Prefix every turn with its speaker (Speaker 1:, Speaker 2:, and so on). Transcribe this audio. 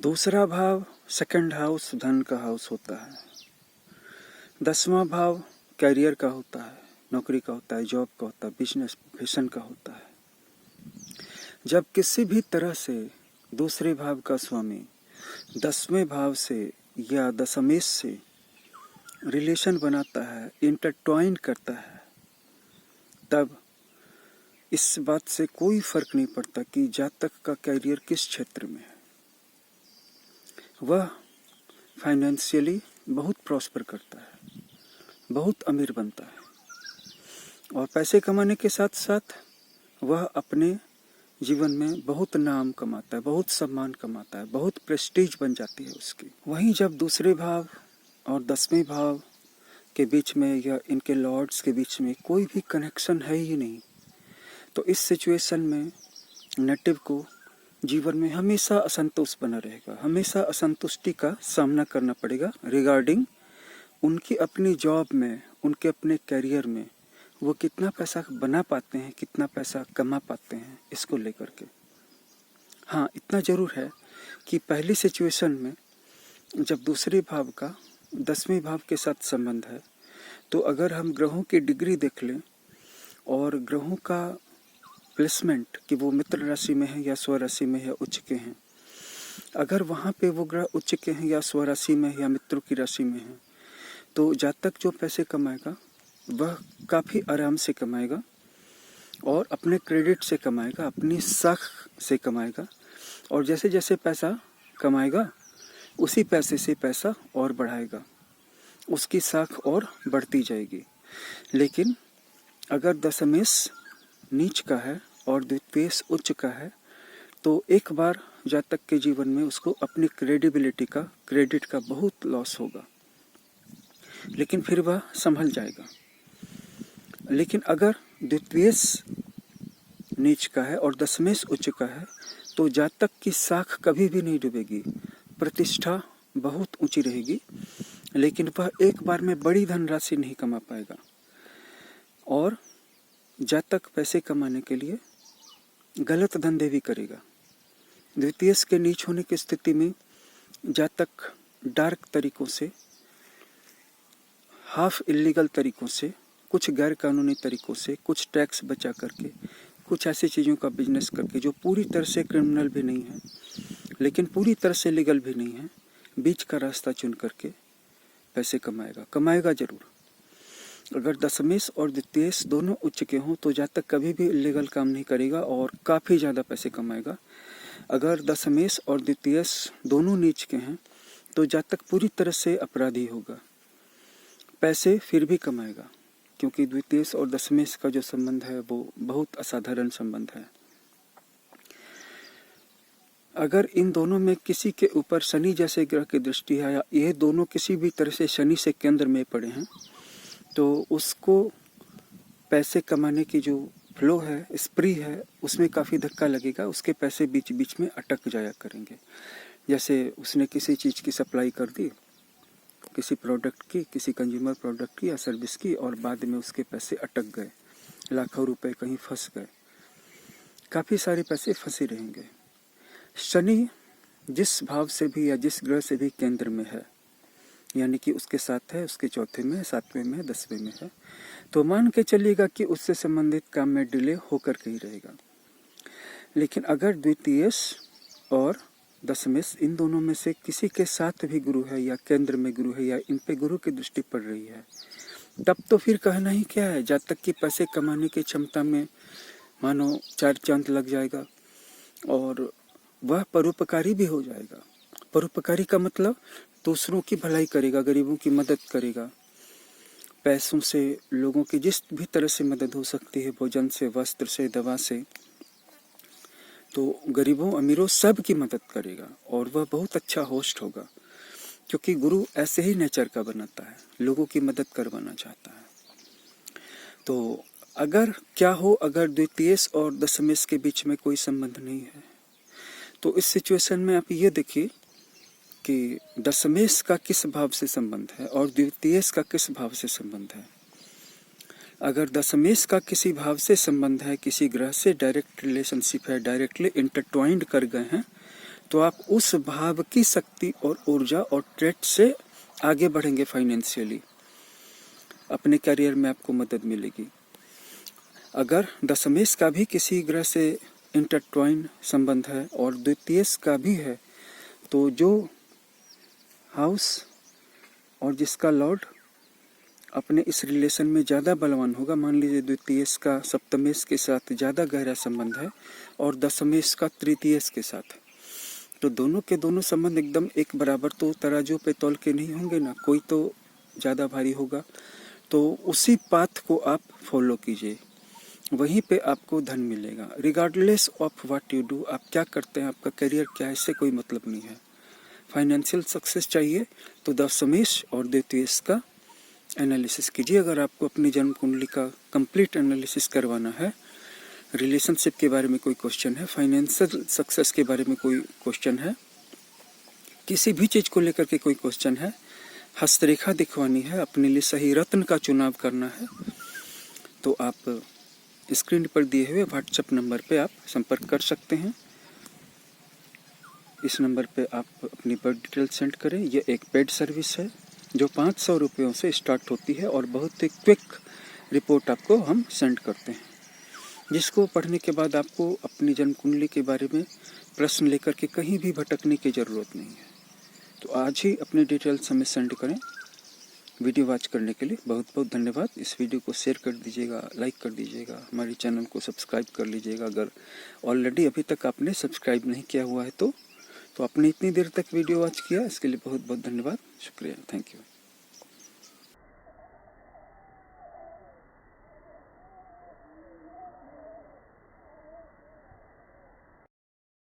Speaker 1: दूसरा भाव second house धन का हाउस होता है। 10वां भाव कैरियर का होता है, नौकरी का होता है, जॉब का होता है, बिजनेस प्रोफेशन का होता है। जब किसी भी तरह से दूसरे भाव का स्वामी 10वें भाव से या दशमेश से रिलेशन बनाता है, इंटरट्वाइन करता है, तब इस बात से कोई फर्क नहीं पड़ता कि जातक का कैरियर किस क्षेत्र में है, वह फाइनेंशियली बहुत प्रॉस्पर करता है, बहुत अमीर बनता है और पैसे कमाने के साथ साथ वह अपने जीवन में बहुत नाम कमाता है, बहुत सम्मान कमाता है, बहुत प्रेस्टीज बन जाती है उसकी। वहीं जब दूसरे भाव और 10वें भाव के बीच में या इनके लॉर्ड्स के बीच में कोई भी कनेक्शन है ही नहीं, तो इस सिचुएशन में नेटिव को जीवन में हमेशा असंतोष बना रहेगा, हमेशा असंतुष्टि का सामना करना पड़ेगा रिगार्डिंग उनकी अपनी जॉब में, उनके अपने कैरियर में वो कितना पैसा बना पाते हैं, कितना पैसा कमा पाते हैं, इसको लेकर के। हाँ, इतना ज़रूर है कि पहली सिचुएशन में जब दूसरे भाव का 10वें भाव के साथ संबंध है, तो अगर हम ग्रहों की डिग्री देख लें और ग्रहों का प्लेसमेंट कि वो मित्र राशि में है या स्व राशि में है, उच्च के हैं, अगर वहाँ पे वो ग्रह उच्च के हैं या स्व राशि में है या मित्रों की राशि में है, तो जातक जो पैसे कमाएगा वह काफ़ी आराम से कमाएगा और अपने क्रेडिट से कमाएगा, अपनी साख से कमाएगा और जैसे जैसे पैसा कमाएगा उसी पैसे से पैसा और बढ़ाएगा, उसकी साख और बढ़ती जाएगी। लेकिन अगर दशमेश नीच का है और द्वितीयेश उच्च का है, तो एक बार जातक के जीवन में उसको अपनी क्रेडिबिलिटी का, क्रेडिट का बहुत लॉस होगा, लेकिन फिर वह संभल जाएगा। लेकिन अगर द्वितीयेश नीच का है और दशमेश उच्च का है, तो जातक की साख कभी भी नहीं डूबेगी, प्रतिष्ठा बहुत ऊंची रहेगी, लेकिन वह एक बार में बड़ी धनराशि नहीं कमा पाएगा और जातक पैसे कमाने के लिए गलत धंधे भी करेगा। द्वितीयेश के नीच होने की स्थिति में जातक डार्क तरीकों से, हाफ इलीगल तरीकों से, कुछ गैर कानूनी तरीकों से, कुछ टैक्स बचा करके, कुछ ऐसी चीज़ों का बिजनेस करके जो पूरी तरह से क्रिमिनल भी नहीं है लेकिन पूरी तरह से लीगल भी नहीं है, बीच का रास्ता चुन करके पैसे कमाएगा जरूर। अगर दशमेश और द्वितीयेश दोनों उच्च के हों तो जातक कभी भी इलीगल काम नहीं करेगा और काफ़ी ज़्यादा पैसे कमाएगा। अगर दशमेश और द्वितीयेश दोनों नीच के हैं तो जातक पूरी तरह से अपराधी होगा, पैसे फिर भी कमाएगा, क्योंकि द्वितीयेश और दशमेश का जो संबंध है वो बहुत असाधारण संबंध है। अगर इन दोनों में किसी के ऊपर शनि जैसे ग्रह की दृष्टि है या ये दोनों किसी भी तरह से शनि से केंद्र में पड़े हैं, तो उसको पैसे कमाने की जो फ्लो है, स्प्री है, उसमें काफ़ी धक्का लगेगा, उसके पैसे बीच बीच में अटक जाया करेंगे। जैसे उसने किसी चीज़ की सप्लाई कर दी, किसी प्रोडक्ट की, किसी कंज्यूमर प्रोडक्ट की या सर्विस की, और बाद में उसके पैसे अटक गए, लाखों रुपए कहीं फंस गए, काफ़ी सारे पैसे फंसे रहेंगे। शनि जिस भाव से भी या जिस ग्रह से भी केंद्र में है, यानी कि उसके साथ है, उसके चौथे में है, 7वें में है, 10वें में है, तो मान के चलिएगा कि उससे संबंधित काम में डिले होकर के ही रहेगा। लेकिन अगर द्वितीयेश और दशमेश इन दोनों में से किसी के साथ भी गुरु है या केंद्र में गुरु है या इन पे गुरु की दृष्टि पड़ रही है, तब तो फिर कहना ही क्या है, जातक की पैसे कमाने की क्षमता में मानो 4 चांद लग जाएगा और वह परोपकारी भी हो जाएगा। परोपकारी का मतलब दूसरों की भलाई करेगा, गरीबों की मदद करेगा, पैसों से लोगों की जिस भी तरह से मदद हो सकती है, भोजन से, वस्त्र से, दवा से, तो गरीबों अमीरों सब की मदद करेगा और वह बहुत अच्छा होस्ट होगा, क्योंकि गुरु ऐसे ही नेचर का बनाता है, लोगों की मदद करवाना चाहता है। तो अगर क्या हो, अगर द्वितीयेश और दशमेश के बीच में कोई संबंध नहीं है, तो इस सिचुएशन में आप ये देखिए कि दशमेश का किस भाव से संबंध है और द्वितीयेश का किस भाव से संबंध है। अगर दशमेश का किसी भाव से संबंध है, किसी ग्रह से डायरेक्ट रिलेशनशिप है, डायरेक्टली इंटरट्वाइंड कर गए हैं, तो आप उस भाव की शक्ति और ऊर्जा और ट्रेड से आगे बढ़ेंगे फाइनेंशियली, अपने करियर में आपको मदद मिलेगी। अगर दशमेश का भी किसी ग्रह से इंटरट्वाइन संबंध है और द्वितीयेश का भी है, तो जो हाउस और जिसका लॉर्ड अपने इस रिलेशन में ज़्यादा बलवान होगा, मान लीजिए द्वितीयेश का सप्तमेश के साथ ज़्यादा गहरा संबंध है और दशमेश का तृतीयेश के साथ, तो दोनों के दोनों संबंध एकदम एक बराबर तो तराजू पे तौल के नहीं होंगे ना, कोई तो ज़्यादा भारी होगा। तो उसी पाथ को आप फॉलो कीजिए, वहीं पे आपको धन मिलेगा। Regardless of what you do, आप क्या करते हैं, आपका करियर क्या है, इससे कोई मतलब नहीं है। फाइनेंशियल सक्सेस चाहिए तो दशमेश और द्वितीयेश का एनालिसिस कीजिए। अगर आपको अपनी जन्म कुंडली का कंप्लीट एनालिसिस करवाना है, रिलेशनशिप के बारे में कोई क्वेश्चन है, फाइनेंशियल सक्सेस के बारे में कोई क्वेश्चन है, किसी भी चीज़ को लेकर के कोई क्वेश्चन है, हस्तरेखा दिखवानी है, अपने लिए सही रत्न का चुनाव करना है, तो आप स्क्रीन पर दिए हुए व्हाट्सएप नंबर पे आप संपर्क कर सकते हैं। इस नंबर पे आप अपनी बर्थ डिटेल सेंड करें। यह एक पेड सर्विस है जो 500 रुपयों से स्टार्ट होती है और बहुत ही क्विक रिपोर्ट आपको हम सेंड करते हैं, जिसको पढ़ने के बाद आपको अपनी जन्म कुंडली के बारे में प्रश्न लेकर के कहीं भी भटकने की ज़रूरत नहीं है। तो आज ही अपनी डिटेल्स हमें सेंड करें। वीडियो वॉच करने के लिए बहुत बहुत धन्यवाद। इस वीडियो को शेयर कर दीजिएगा, लाइक कर दीजिएगा, हमारे चैनल को सब्सक्राइब कर लीजिएगा। अगर ऑलरेडी अभी तक आपने सब्सक्राइब नहीं किया हुआ है तो आपने इतनी देर तक वीडियो वॉच किया, इसके लिए बहुत बहुत धन्यवाद, शुक्रिया, थैंक यू।